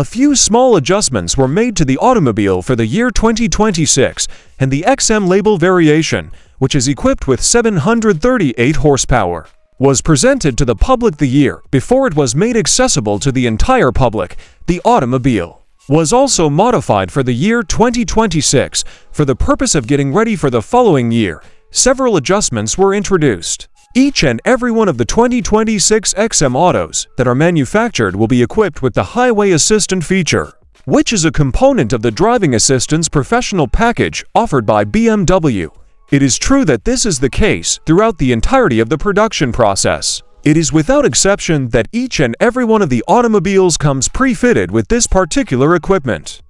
A few small adjustments were made to the automobile for the year 2026, and the XM label variation, which is equipped with 738 horsepower, was presented to the public the year before it was made accessible to the entire public. The automobile was also modified for the year 2026 for the purpose of getting ready for the following year. Several adjustments were introduced. Each and every one of the 2026 XM autos that are manufactured will be equipped with the Highway Assistant feature, which is a component of the driving assistance professional package offered by BMW. It is true that this is the case throughout the entirety of the production process. It is without exception that each and every one of the automobiles comes pre-fitted with this particular equipment.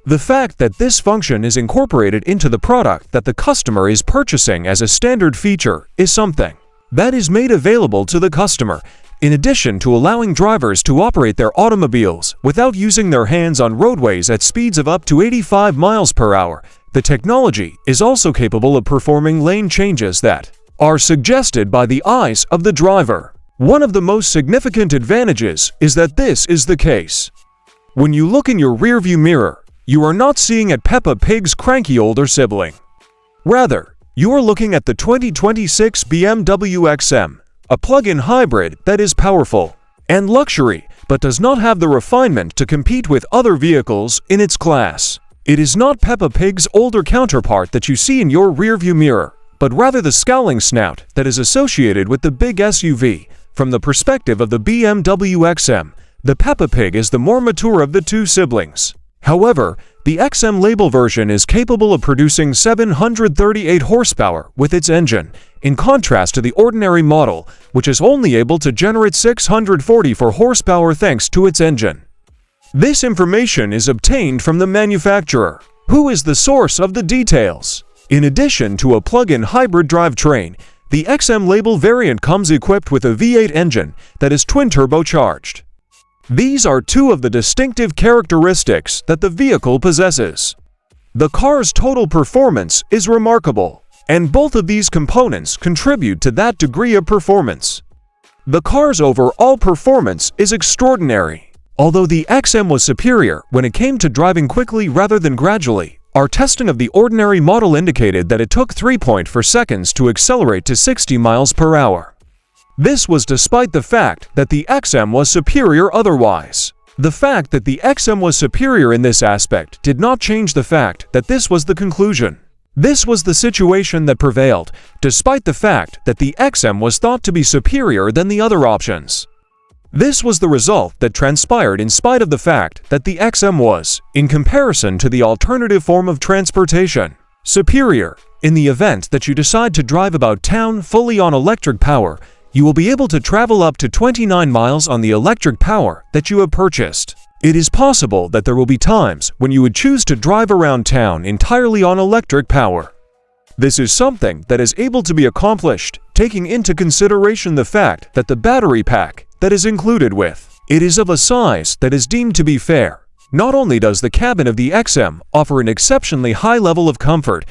The fact that this function is incorporated into the product that the customer is purchasing as a standard feature is something that is made available to the customer, in addition to allowing drivers to operate their automobiles without using their hands on roadways at speeds of up to 85 miles per hour. The technology is also capable of performing lane changes that are suggested by the eyes of the driver. One of the most significant advantages is that this is the case. When you look in your rearview mirror, you are not seeing at Peppa Pig's cranky older sibling. Rather, you are looking at the 2026 BMW XM, a plug-in hybrid that is powerful and luxury, but does not have the refinement to compete with other vehicles in its class. It is not Peppa Pig's older counterpart that you see in your rearview mirror, but rather the scowling snout that is associated with the big SUV. From the perspective of the BMW XM, the Peppa Pig is the more mature of the two siblings. However, the XM label version is capable of producing 738 horsepower with its engine, in contrast to the ordinary model, which is only able to generate 644 horsepower thanks to its engine. This information is obtained from the manufacturer, who is the source of the details. In addition to a plug-in hybrid drivetrain, the XM label variant comes equipped with a V8 engine that is twin-turbocharged. These are two of the distinctive characteristics that the vehicle possesses. The car's total performance is remarkable, and both of these components contribute to that degree of performance. The car's overall performance is extraordinary. Although the XM was superior when it came to driving quickly rather than gradually, our testing of the ordinary model indicated that it took 3.4 seconds to accelerate to 60 miles per hour. This was despite the fact that the XM was superior otherwise. The fact that the XM was superior in this aspect did not change the fact that this was the conclusion. This was the situation that prevailed, despite the fact that the XM was thought to be superior than the other options. This was the result that transpired in spite of the fact that the XM was, in comparison to the alternative form of transportation, superior. In the event that you decide to drive about town fully on electric power, you will be able to travel up to 29 miles on the electric power that you have purchased. It is possible that there will be times when you would choose to drive around town entirely on electric power. This is something that is able to be accomplished, taking into consideration the fact that the battery pack that is included with it is of a size that is deemed to be fair. Not only does the cabin of the XM offer an exceptionally high level of comfort,